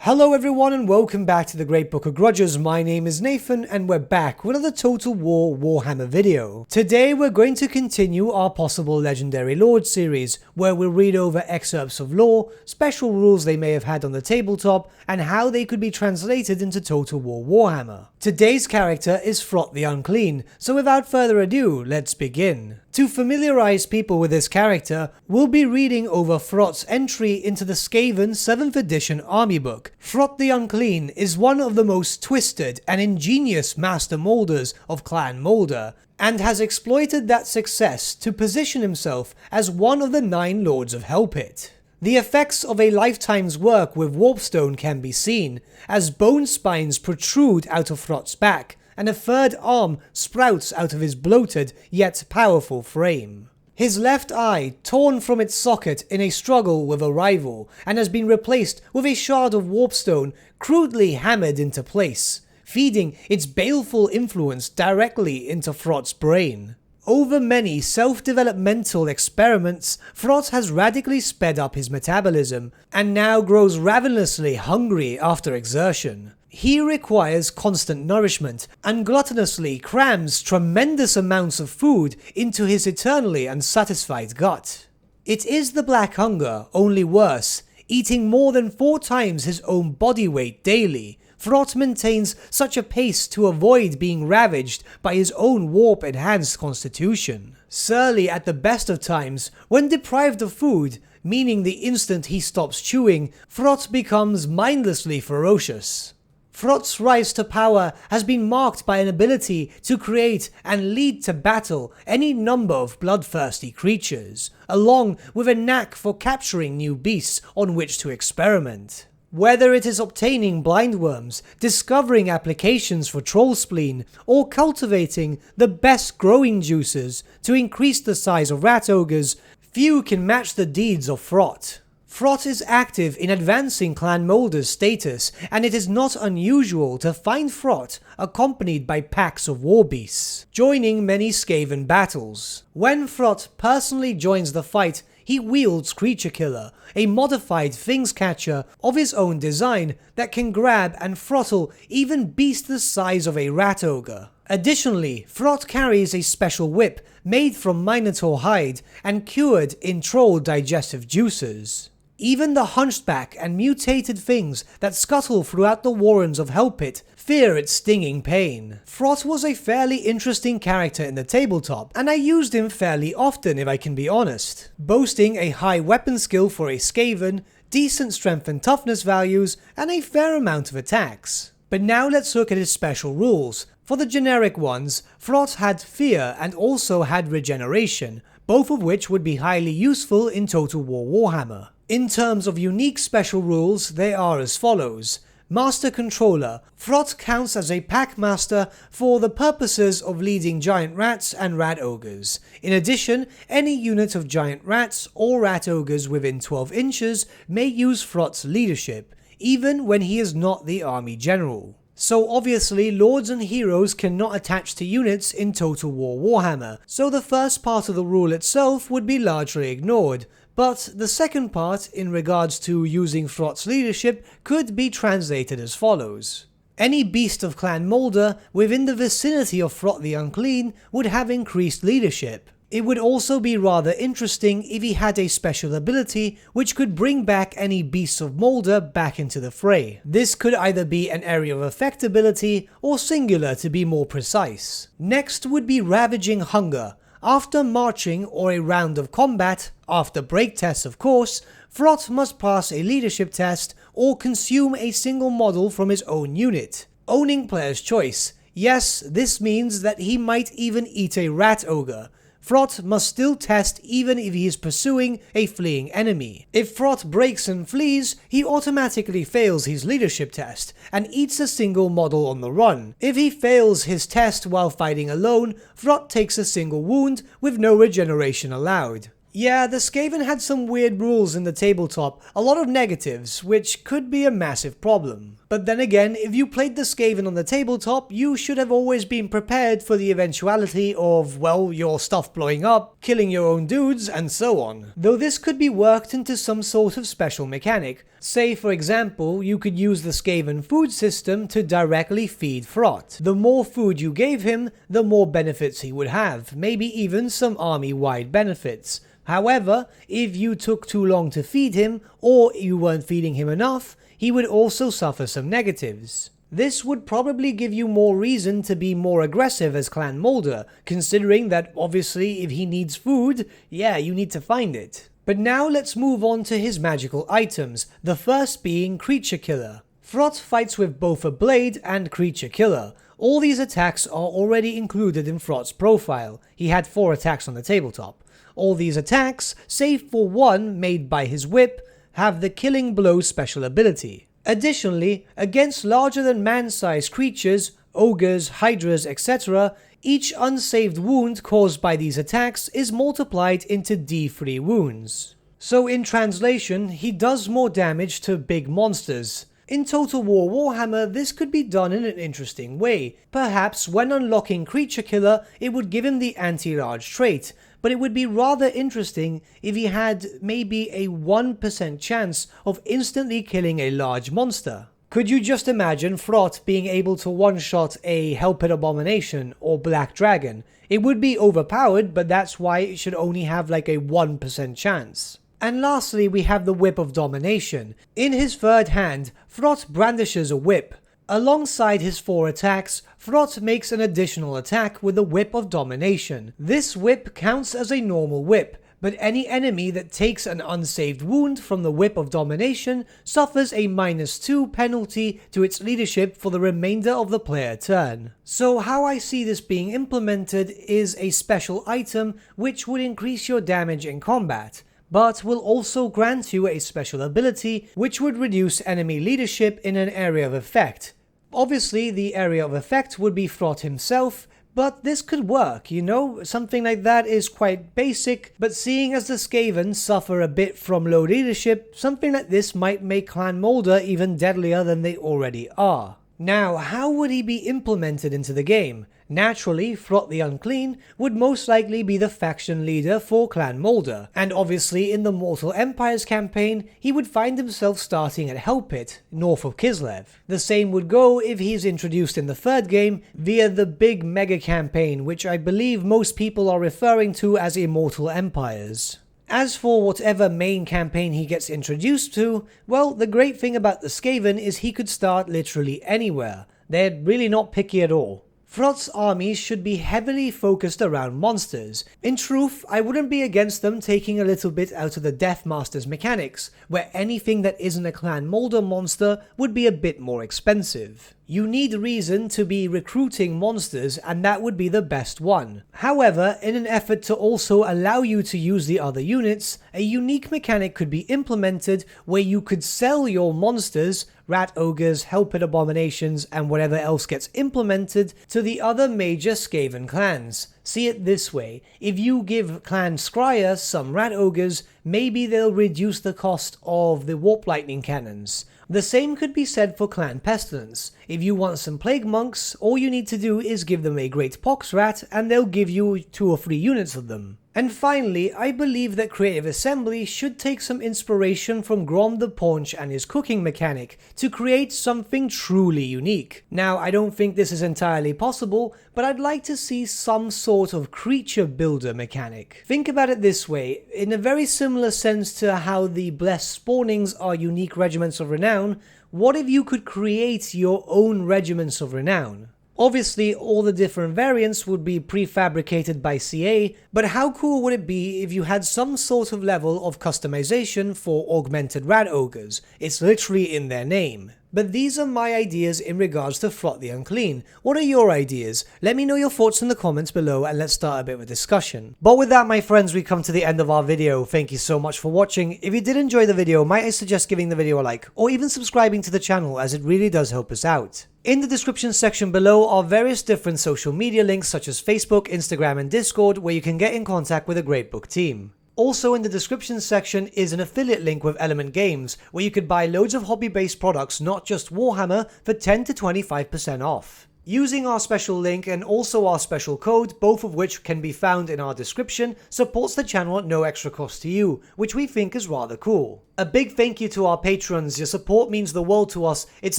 Hello everyone and welcome back to the Great Book of Grudges. My name is Nathan and we're back with another Total War Warhammer video. Today we're going to continue our possible Legendary Lord series, where we'll read over excerpts of lore, special rules they may have had on the tabletop, and how they could be translated into Total War Warhammer. Today's character is Throt the Unclean, so without further ado, let's begin. To familiarize people with this character, we'll be reading over Throt's entry into the Skaven 7th edition army book. Throt the Unclean is one of the most twisted and ingenious master molders of Clan Moulder, and has exploited that success to position himself as one of the 9 Lords of Hellpit. The effects of a lifetime's work with Warpstone can be seen, as bone spines protrude out of Throt's back, and a third arm sprouts out of his bloated yet powerful frame. His left eye torn from its socket in a struggle with a rival, and has been replaced with a shard of warpstone crudely hammered into place, feeding its baleful influence directly into Throt's brain. Over many self-developmental experiments, Throt has radically sped up his metabolism, and now grows ravenously hungry after exertion. He requires constant nourishment and gluttonously crams tremendous amounts of food into his eternally unsatisfied gut. It is the Black Hunger, only worse, eating more than 4 times his own body weight daily. Throt maintains such a pace to avoid being ravaged by his own warp-enhanced constitution. Surly at the best of times, when deprived of food, meaning the instant he stops chewing, Throt becomes mindlessly ferocious. Throt's rise to power has been marked by an ability to create and lead to battle any number of bloodthirsty creatures, along with a knack for capturing new beasts on which to experiment. Whether it is obtaining blindworms, discovering applications for troll spleen, or cultivating the best growing juices to increase the size of rat ogres, few can match the deeds of Throt. Throt is active in advancing Clan Moulder's status, and it is not unusual to find Throt accompanied by packs of warbeasts, joining many Skaven battles. When Throt personally joins the fight, he wields Creature Killer, a modified Things Catcher of his own design that can grab and throttle even beasts the size of a rat ogre. Additionally, Throt carries a special whip made from Minotaur hide and cured in troll digestive juices. Even the hunchback and mutated things that scuttle throughout the warrens of Hellpit fear its stinging pain. Throt was a fairly interesting character in the tabletop, and I used him fairly often if I can be honest, boasting a high weapon skill for a Skaven, decent strength and toughness values, and a fair amount of attacks. But now let's look at his special rules. For the generic ones, Throt had fear and also had regeneration, both of which would be highly useful in Total War Warhammer. In terms of unique special rules, they are as follows. Master Controller. Throt counts as a pack master for the purposes of leading giant rats and rat ogres. In addition, any unit of giant rats or rat ogres within 12 inches may use Throt's leadership, even when he is not the army general. So obviously lords and heroes cannot attach to units in Total War Warhammer, so the first part of the rule itself would be largely ignored. But the second part, in regards to using Throt's leadership, could be translated as follows. Any beast of Clan Moulder within the vicinity of Throt the Unclean would have increased leadership. It would also be rather interesting if he had a special ability which could bring back any beasts of Moulder back into the fray. This could either be an area of effect ability or singular to be more precise. Next would be Ravaging Hunger. After marching or a round of combat, after break tests of course, Throt must pass a leadership test or consume a single model from his own unit. Owning player's choice. Yes, this means that he might even eat a rat ogre. Throt must still test even if he is pursuing a fleeing enemy. If Throt breaks and flees, he automatically fails his leadership test and eats a single model on the run. If he fails his test while fighting alone, Throt takes a single wound with no regeneration allowed. Yeah, the Skaven had some weird rules in the tabletop, a lot of negatives, which could be a massive problem. But then again, if you played the Skaven on the tabletop, you should have always been prepared for the eventuality of, well, your stuff blowing up, killing your own dudes, and so on. Though this could be worked into some sort of special mechanic. Say, for example, you could use the Skaven food system to directly feed Throt. The more food you gave him, the more benefits he would have, maybe even some army-wide benefits. However, if you took too long to feed him, or you weren't feeding him enough, he would also suffer some negatives. This would probably give you more reason to be more aggressive as Clan Moulder, considering that obviously if he needs food, yeah, you need to find it. But now let's move on to his magical items, the first being Creature Killer. Throt fights with both a Blade and Creature Killer. All these attacks are already included in Throt's profile. He had 4 attacks on the tabletop. All these attacks, save for one made by his whip, have the Killing Blow special ability. Additionally, against larger than man-sized creatures, ogres, hydras, etc., each unsaved wound caused by these attacks is multiplied into D3 wounds. So in translation, he does more damage to big monsters. In Total War Warhammer, this could be done in an interesting way. Perhaps when unlocking Creature Killer, it would give him the anti-large trait, but it would be rather interesting if he had maybe a 1% chance of instantly killing a large monster. Could you just imagine Throt being able to one-shot a Whip of Domination or Black Dragon? It would be overpowered, but that's why it should only have like a 1% chance. And lastly, we have the Whip of Domination. In his third hand, Throt brandishes a whip. Alongside his 4 attacks, Throt makes an additional attack with the Whip of Domination. This whip counts as a normal whip, but any enemy that takes an unsaved wound from the Whip of Domination suffers a -2 penalty to its leadership for the remainder of the player turn. So how I see this being implemented is a special item which would increase your damage in combat, but will also grant you a special ability which would reduce enemy leadership in an area of effect. Obviously, the area of effect would be Throt himself, but this could work, you know, something like that is quite basic, but seeing as the Skaven suffer a bit from low leadership, something like this might make Clan Moulder even deadlier than they already are. Now, how would he be implemented into the game? Naturally, Throt the Unclean would most likely be the faction leader for Clan Moulder, and obviously in the Mortal Empires campaign, he would find himself starting at Hell Pit, north of Kislev. The same would go if he's introduced in the third game via the big mega campaign, which I believe most people are referring to as Immortal Empires. As for whatever main campaign he gets introduced to, well, the great thing about the Skaven is he could start literally anywhere. They're really not picky at all. Throt's armies should be heavily focused around monsters. In truth, I wouldn't be against them taking a little bit out of the Death Master's mechanics, where anything that isn't a Clan Moulder monster would be a bit more expensive. You need reason to be recruiting monsters, and that would be the best one. However, in an effort to also allow you to use the other units, a unique mechanic could be implemented where you could sell your monsters, rat ogres, Whip of Abominations, and whatever else gets implemented, to the other major Skaven clans. See it this way, if you give Clan Scryer some rat ogres, maybe they'll reduce the cost of the warp lightning cannons. The same could be said for Clan Pestilence. If you want some plague monks, all you need to do is give them a great pox rat and they'll give you 2 or 3 units of them. And finally, I believe that Creative Assembly should take some inspiration from Grom the Paunch and his cooking mechanic to create something truly unique. Now, I don't think this is entirely possible, but I'd like to see some sort of creature builder mechanic. Think about it this way, in a very similar sense to how the Blessed Spawnings are unique regiments of renown, what if you could create your own regiments of renown? Obviously, all the different variants would be prefabricated by CA, but how cool would it be if you had some sort of level of customization for augmented rat ogres? It's literally in their name. But these are my ideas in regards to Throt the Unclean. What are your ideas? Let me know your thoughts in the comments below and let's start a bit of a discussion. But with that, my friends, we come to the end of our video. Thank you so much for watching. If you did enjoy the video, might I suggest giving the video a like or even subscribing to the channel, as it really does help us out. In the description section below are various different social media links such as Facebook, Instagram and Discord, where you can get in contact with a great book team. Also in the description section is an affiliate link with Element Games, where you could buy loads of hobby-based products, not just Warhammer, for 10 to 25% off. Using our special link and also our special code, both of which can be found in our description, supports the channel at no extra cost to you, which we think is rather cool. A big thank you to our patrons. Your support means the world to us. It's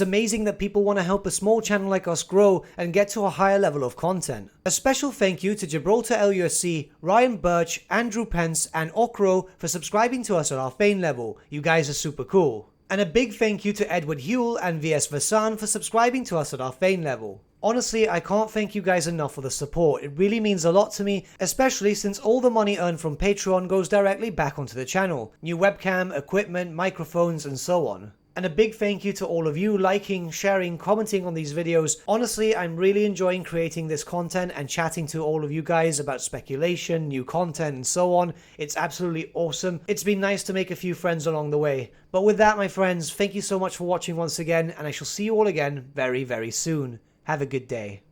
amazing that people want to help a small channel like us grow and get to a higher level of content. A special thank you to Gibraltar LUSC, Ryan Bertsche, Andrew Pence and Okro for subscribing to us at our Fane level. You guys are super cool. And a big thank you to Edward Huell and VSVasan for subscribing to us at our Fane level. Honestly, I can't thank you guys enough for the support. It really means a lot to me, especially since all the money earned from Patreon goes directly back onto the channel. New webcam, equipment, microphones, and so on. And a big thank you to all of you liking, sharing, commenting on these videos. Honestly, I'm really enjoying creating this content and chatting to all of you guys about speculation, new content, and so on. It's absolutely awesome. It's been nice to make a few friends along the way. But with that, my friends, thank you so much for watching once again, and I shall see you all again very, very soon. Have a good day.